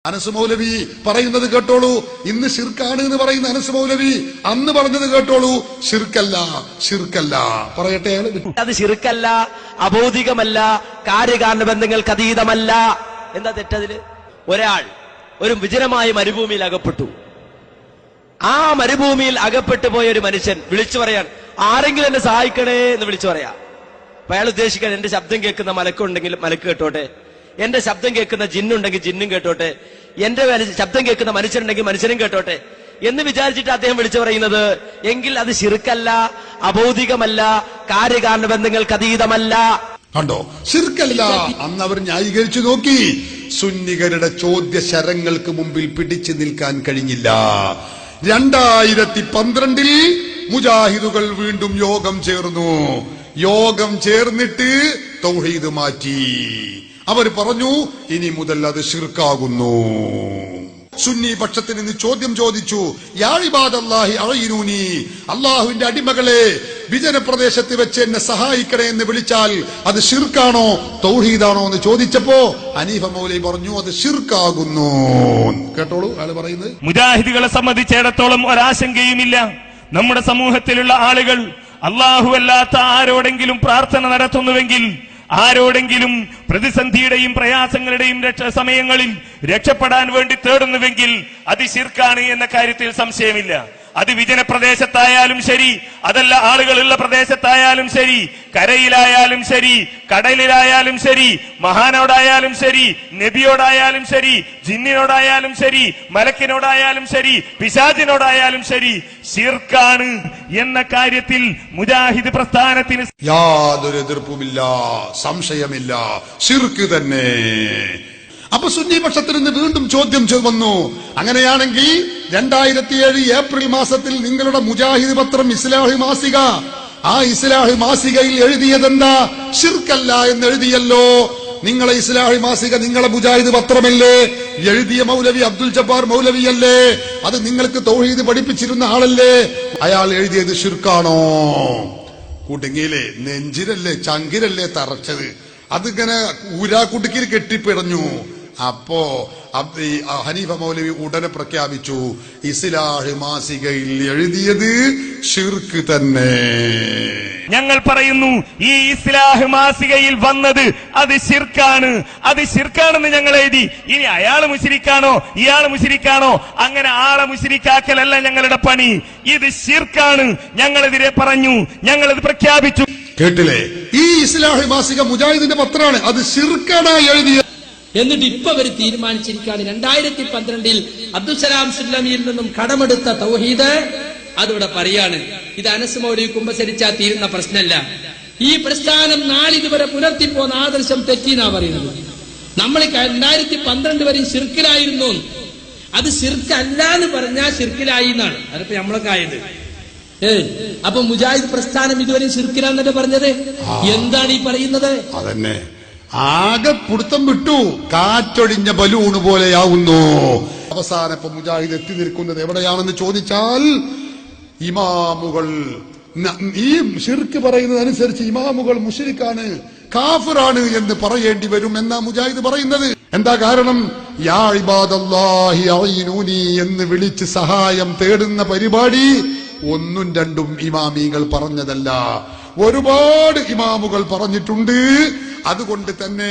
അനസ് മൗലവി പറയുന്നത് കേട്ടോളൂ. ഇന്ന് ശിർക്കാണ് എന്ന് പറയുന്ന അനസ് മൗലവി അന്ന് പറഞ്ഞത് കേട്ടോളൂ. ശിർക്കല്ല, ശിർക്കല്ല. പറയട്ടെ, അത് ശിർക്കല്ല, അബൗദികമല്ല, കാര്യകാരണ ബന്ധങ്ങൾക്ക് അതീതമല്ല. എന്താ തെറ്റതില്? ഒരാൾ ഒരു വിജനമായ മരുഭൂമിയിൽ അകപ്പെട്ടു. ആ മരുഭൂമിയിൽ അകപ്പെട്ടു പോയ ഒരു മനുഷ്യൻ വിളിച്ചു പറയാൻ, ആരെങ്കിലും എന്നെ സഹായിക്കണേ എന്ന് വിളിച്ചു പറയാ. അപ്പൊ അയാൾ ഉദ്ദേശിക്കാൻ, എന്റെ ശബ്ദം കേൾക്കുന്ന മലക്കുണ്ടെങ്കിൽ മലക്ക് കേട്ടോട്ടെ, എന്റെ ശബ്ദം കേൾക്കുന്ന ജിന്നുണ്ടെങ്കിൽ ജിന്നും കേട്ടോട്ടെ, എന്റെ ശബ്ദം കേൾക്കുന്ന മനുഷ്യനുണ്ടെങ്കിൽ മനുഷ്യനും കേട്ടോട്ടെ എന്ന് വിചാരിച്ചിട്ട് അദ്ദേഹം വിളിച്ചു പറയുന്നത്. എങ്കിൽ അത് ശിർക്കല്ല, അബൗദികമല്ല, കാര്യകാരണ ബന്ധങ്ങൾക്ക് അതീതമല്ല. കണ്ടോ, ശിർക്കല്ല. അന്ന് അവർ ന്യായീകരിച്ചു നോക്കി. സുന്നികരുടെ ചോദ്യ ശരങ്ങൾക്ക് മുമ്പിൽ പിടിച്ചു നിൽക്കാൻ കഴിഞ്ഞില്ല. 2012 മുജാഹിദുകൾ വീണ്ടും യോഗം ചേർന്നു. യോഗം ചേർന്നിട്ട് തൗഹീദ് മാറ്റി. അവർ പറഞ്ഞു, ഇനി മുതൽ അത് ശിർക്കാകുന്നു. സുന്നി പക്ഷത്തിന് ഇന്ന് ചോദ്യം ചോദിച്ചു, യാ ഇബാദല്ലാഹി അഈനൂനി, അല്ലാഹുവിന്റെ അടിമകളെ, വിജനപ്രദേശത്ത് വെച്ച് എന്നെ സഹായിക്കണേ എന്ന് വിളിച്ചാൽ അത് ശിർക്കാണോ തൗഹീദാണോ എന്ന് ചോദിച്ചപ്പോ ഹനീഫ മൗലവി പറഞ്ഞു, അത് ശിർക്കാകുന്നു. കേട്ടോളൂ അയാൾ പറയുന്നത്. മുജാഹിദുകളെ സംബന്ധിച്ചിടത്തോളം ഒരാശങ്കയുമില്ല. നമ്മുടെ സമൂഹത്തിലുള്ള ആളുകൾ അല്ലാഹുവല്ലാത്ത ആരോടെങ്കിലും പ്രാർത്ഥന നടത്തുന്നുവെങ്കിൽ, ആരോടെങ്കിലും പ്രതിസന്ധിയുടെയും പ്രയാസങ്ങളുടെയും സമയങ്ങളിൽ രക്ഷപ്പെടാൻ വേണ്ടി തേടുന്നുവെങ്കിൽ അത് ശിർക്കാണ് എന്ന കാര്യത്തിൽ സംശയമില്ല. അത് വിജനപ്രദേശത്തായാലും ശരി, അതല്ല ആളുകളുള്ള പ്രദേശത്തായാലും ശരി, കരയിലായാലും ശരി, കടലിലായാലും ശരി, മഹാനോടായാലും ശരി, നബിയോടായാലും ശരി, ജിന്നിനോടായാലും ശരി, മലക്കിനോടായാലും ശരി, പിശാചിനോടായാലും ശരി, ശിർക്കാണ് എന്ന കാര്യത്തിൽ മുജാഹിദ് പ്രസ്ഥാനത്തിന് യാതൊരു എതിർപ്പുമില്ല, സംശയമില്ല, ശിർക്ക് തന്നെ. അപ്പൊ സുന്നി പക്ഷത്തിൽ നിന്ന് വീണ്ടും ചോദ്യം വന്നു. അങ്ങനെയാണെങ്കിൽ 2007 ഏപ്രിൽ മാസത്തിൽ നിങ്ങളുടെ മുജാഹിദ് പത്രം ഇസ്ലാഹി മാസിക, ആ ഇസ്ലാഹി മാസികയിൽ എഴുതിയതെന്താ? ശിർക്കല്ല എന്ന് എഴുതിയല്ലോ. നിങ്ങളെ ഇസ്ലാഹി മാസിക നിങ്ങളെ മുജാഹിദ് പത്രമല്ലേ? എഴുതിയ മൗലവി അബ്ദുൽ ജബ്ബാർ മൗലവിയല്ലേ? അത് നിങ്ങൾക്ക് തൗഹീദ് പഠിപ്പിച്ചിരുന്ന ആളല്ലേ? അയാൾ എഴുതിയത് ശിർക്കാണോ? കുടുങ്ങിയില്ലേ? നെഞ്ചിരല്ലേ ചങ്കിരല്ലേ തറച്ചത്? അതിങ്ങനെ ഊരാക്കുടുക്കിൽ കെട്ടിപ്പിടഞ്ഞു. അപ്പോ ഹനീഫ മൗലവി ഉടനെ പ്രഖ്യാപിച്ചു, ഇസ്ലാഹി മാസികയിൽ എഴുതിയത് ശിർക്ക് തന്നെ. ഞങ്ങൾ പറയുന്നു, ഈ ഇസ്ലാഹ് മാസികയിൽ വന്നത് അത് ശിർക്കാണ്, അത് ശിർക്കാണെന്ന് ഞങ്ങൾ എഴുതി. ഇനി അയാള് മുശ്രിക്കാണോ ഇയാള് മുശ്രിക്കാണോ, അങ്ങനെ ആളെ മുശ്രിക്കാക്കലല്ല ഞങ്ങളുടെ പണി. ഇത് ശിർക്കാണ്, ഞങ്ങളെതിരെ പറഞ്ഞു, ഞങ്ങളത് പ്രഖ്യാപിച്ചു. കേട്ടില്ലേ? ഈ ഇസ്ലാഹി മാസിക മുജാഹിദിന്റെ പത്രമാണ്, അത് ശിർക്കാണ് എഴുതിയത്. എന്നിട്ട് ഇപ്പൊ അവർ തീരുമാനിച്ചിരിക്കുകയാണ് 2012 അബ്ദുസലാം സുല്ലമിയിൽ നിന്നും കടമെടുത്ത തൗഹീദ് അതിവിടെ പറയാണ്. ഇത് അനസ് മൗലവി കുമ്പസരിച്ചാൽ തീരുന്ന പ്രശ്നമല്ല. ഈ പ്രസ്ഥാനം നാളിതുവരെ പുലർത്തിപ്പോന്ന ആദർശം തെറ്റിന്നാ പറയുന്നത്. നമ്മൾ 2012 വരെ ശിർക്കിലായിരുന്നു. അത് ശിർക്കല്ല എന്ന് പറഞ്ഞാൽ ശിർക്കിലായി എന്നാണ്. അതിപ്പോ നമ്മളൊക്കെ ആയത്. അപ്പൊ മുജാഹിദ് പ്രസ്ഥാനം ഇതുവരെ ശിർക്കിലാന്നല്ലേ പറഞ്ഞത്? എന്താണ് ഈ പറയുന്നത്? അതന്നെ ആകെ പുടുത്തം വിട്ടു, കാറ്റൊഴിഞ്ഞ ബലൂണ് പോലെയാവുന്നു. അവസാനം ഇപ്പൊ മുജാഹിദ് എത്തി നിൽക്കുന്നത് എവിടെയാണെന്ന് ചോദിച്ചാൽ, ഇമാമുകൾ ഈ ശിർക്ക് പറയുന്നതനുസരിച്ച് ഇമാമുകൾ മുശ്രിക്കാണ്, കാഫിറാണ് എന്ന് പറയേണ്ടി വരും എന്നാ മുജാഹിദ് പറയുന്നത്. എന്താ കാരണം? യാ ഇബാദല്ലാഹി അഈനൂനി എന്ന് വിളിച്ച് സഹായം തേടുന്ന പരിപാടി ഒന്നും രണ്ടും ഇമാമികൾ പറഞ്ഞതല്ല, ഒരുപാട് ഇമാമുകൾ പറഞ്ഞിട്ടുണ്ട്. അതുകൊണ്ട് തന്നെ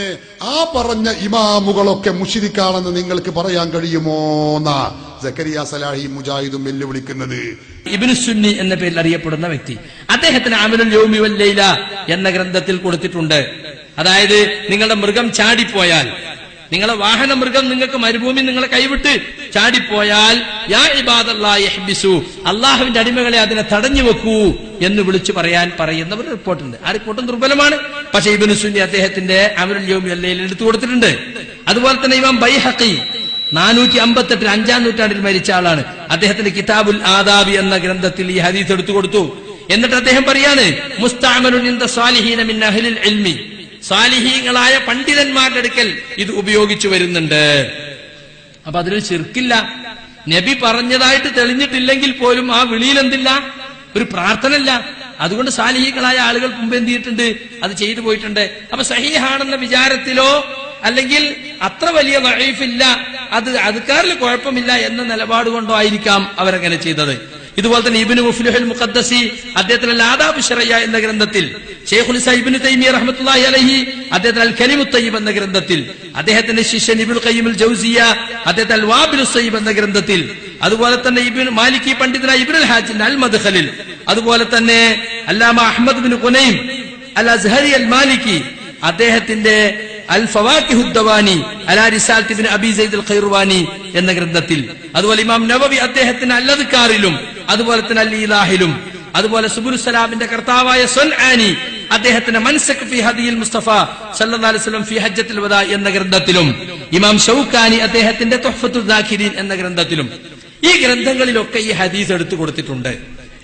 ആ പറഞ്ഞ ഇമാമുകളൊക്കെ മുശ്രിക്കാണെന്ന് നിങ്ങൾക്ക് പറയാൻ കഴിയുമോന്നാ സക്കരിയ സലാഹി മുജാഹിദും വെല്ലുവിളിക്കുന്നത്. ഇബ്നു സുന്നി എന്ന പേരിൽ അറിയപ്പെടുന്ന വ്യക്തി, അദ്ദേഹത്തിന് അമലുൽ യൗമി വൽ ലൈല എന്ന ഗ്രന്ഥത്തിൽ കൊടുത്തിട്ടുണ്ട്. അതായത് നിങ്ങളുടെ മൃഗം ചാടിപ്പോയാൽ, നിങ്ങളെ വാഹന മൃഗം നിങ്ങൾക്ക് മരുഭൂമി നിങ്ങളെ കൈവിട്ട് ചാടിപ്പോയാൽ, യാ ഇബാദല്ലാഹി യഹ്ബിസു, അള്ളാഹുവിന്റെ അടിമകളെ അതിനെ തടഞ്ഞു വെക്കൂ എന്ന് വിളിച്ചു പറയാൻ പറയുന്ന ഒരു റിപ്പോർട്ടുണ്ട്. ആ റിപ്പോർട്ടും ദുർബലമാണ്. പക്ഷെ ഇബ്നു സുന്നി അദ്ദേഹത്തിന്റെ അമലുൽ യൗമി വൽ ലൈല എടുത്തു കൊടുത്തിട്ടുണ്ട്. അതുപോലെ തന്നെ ഇമാം ബൈഹഖി 458 5-ാം നൂറ്റാണ്ടിൽ മരിച്ച ആളാണ്. അദ്ദേഹത്തിന്റെ കിതാബുൽ ആദാബി എന്ന ഗ്രന്ഥത്തിൽ ഈ ഹദീസ് എടുത്തു കൊടുത്തു. എന്നിട്ട് അദ്ദേഹം പറയാണ്, മുസ്തഅമലുൻ ഇൻദ സാലിഹീന മിൻ അഹ്ലിൽ ഇൽമി, സാലിഹീങ്ങളായ പണ്ഡിതന്മാരുടെ അടുക്കൽ ഇത് ഉപയോഗിച്ചു വരുന്നുണ്ട്. അപ്പൊ അതിൽ ശിർക്കില്ല. നബി പറഞ്ഞതായിട്ട് തെളിഞ്ഞിട്ടില്ലെങ്കിൽ പോലും ആ വിളിയിൽ എന്തില്ല? ഒരു പ്രാർത്ഥനയില്ല. അതുകൊണ്ട് സാലിഹീങ്ങളായ ആളുകൾ മുമ്പ് എന്ത് ചെയ്തിട്ടുണ്ട്? അത് ചെയ്തു പോയിട്ടുണ്ട്. അപ്പൊ സഹീഹാണെന്ന വിചാരത്തിലോ അല്ലെങ്കിൽ അത്ര വലിയ ദഈഫില്ല അത് അദ്കാറിൽ കുഴപ്പമില്ല എന്ന നിലപാട് കൊണ്ടോ ആയിരിക്കാം അവരങ്ങനെ ചെയ്തത്. ഇതുപോലെ തന്നെ ഇബ്നു മുഫ്ലിഹുൽ മുഖദ്ദസി അദ്ദേഹത്തിന്റെ ആദാബ് ശറയ്യ എന്ന ഗ്രന്ഥത്തിൽ, ശൈഖുൽ ഇസ്ലാം ഇബ്നു തൈമിയ്യ റഹ്മത്തുള്ളാഹി അലൈഹി അദ്ദേഹത്തിന്റെ അൽ കലിമുത് തയ്യിബ് എന്ന ഗ്രന്ഥത്തിൽ, അദ്ദേഹത്തിന്റെ ശിഷ്യൻ ഇബ്നുൽ ഖയ്യിമുൽ ജൗസിയ്യ അദ്ദേഹത്തിന്റെ അൽ വാബിലുസ് സയ്യിബ് എന്ന ഗ്രന്ഥത്തിൽ, അതുപോലെ തന്നെ ഇബ്നു മാലിക്കി പണ്ഡിതനായ ഇബ്നുൽ ഹാജിന്റെ അൽ മദ്ഖലിൽ, അതുപോലെ തന്നെ അല്ലാമ അഹ്മദ് ബിൻ ഖുനൈം അൽ അസ്ഹരി അൽ മാലിക്കി അദ്ദേഹത്തിന്റെ അൽ ഫവാക്കിഹുദ് ദവാനി അലാ റിസാലത്ത് ഇബ്നു അബി സയ്യിദ് അൽ ഖൈർവാനി എന്ന ഗ്രന്ഥത്തിൽ, അതുപോലെ ഇമാം നവവി അദ്ദേഹത്തിന്റെ അൽ അദ്കാറിലും, അതുപോലെ തന്നെ അൽ ഇലാഹിലും, അതുപോലെ സുബുലുസ്സലാമിന്റെ കർത്താവായ സ്വൻആനി അദ്ദേഹത്തിന്റെ മൻസക് ഫി ഹദിയിൽ മുസ്തഫ സല്ലല്ലാഹു അലൈഹി വസല്ലം ഫി ഹജ്ജത്തുൽ വദാ എന്ന ഗ്രന്ഥത്തിലും, ഇമാം ഷൗക്കാനി അദ്ദേഹത്തിന്റെ തുഹ്ഫത്തുൽ ദാഖിരീൻ എന്ന ഗ്രന്ഥത്തിലും, ഈ ഗ്രന്ഥങ്ങളിലൊക്കെ ഈ ഹദീസ് എടുത്തു കൊടുത്തിട്ടുണ്ട്.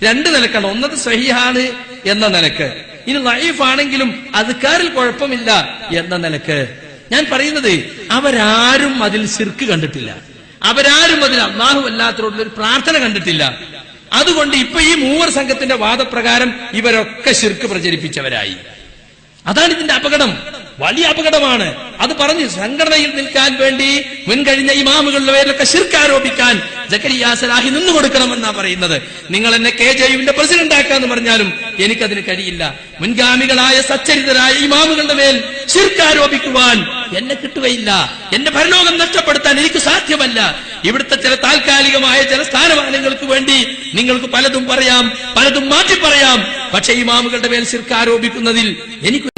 രണ്ട് നിലക്കാണ്. ഒന്നത് സഹീഹാണ് എന്ന നിലക്ക്, ഇനി ലഈഫ് ആണെങ്കിലും അദ്കാറിൽ കുഴപ്പമില്ല എന്ന നിലക്ക്. ഞാൻ പറയുന്നത് അവരാരും അതിൽ ശിർക്ക് കണ്ടിട്ടില്ല, അവരാരും അതിൽ അല്ലാഹു അല്ലാത്തവരോടുള്ള ഒരു പ്രാർത്ഥന കണ്ടിട്ടില്ല. അതുകൊണ്ട് ഇപ്പൊ ഈ മൂവർ സംഘത്തിന്റെ വാദപ്രകാരം ഇവരൊക്കെ ശിർക്ക് പ്രചരിപ്പിച്ചവരായി. അതാണ് ഇതിന്റെ അപകടം, വലിയ അപകടമാണ്. അത് പറഞ്ഞ് സംഘടനയിൽ നിൽക്കാൻ വേണ്ടി മുൻകഴിഞ്ഞ ഇമാമുകളുടെ പേരിലൊക്കെ ശിർക്ക് ആരോപിക്കാൻ സക്കരിയ സലാഹി നിന്നുകൊടുക്കണമെന്നാ പറയുന്നത്. നിങ്ങൾ എന്നെ KJU-വിന്റെ പ്രസിഡന്റ് ആക്കാന്ന് പറഞ്ഞാലും എനിക്കതിന് കഴിയില്ല. മുൻഗാമികളായ സച്ചരിതരായ ഇമാമുകളുടെ മേൽ ശിർക്ക് ആരോപിക്കുവാൻ എന്നെ കിട്ടുകയില്ല. എന്റെ പരലോകം നഷ്ടപ്പെടുത്താൻ എനിക്ക് സാധ്യമല്ല. ഇവിടുത്തെ ചില താൽക്കാലികമായ ചില സ്ഥാനമാനങ്ങൾക്ക് വേണ്ടി നിങ്ങൾക്ക് പലതും പറയാം, പലതും മാറ്റി പറയാം. പക്ഷേ ഇമാമുകളുടെ മേൽ ശിർക്ക് ആരോപിക്കുന്നതിൽ എനിക്ക്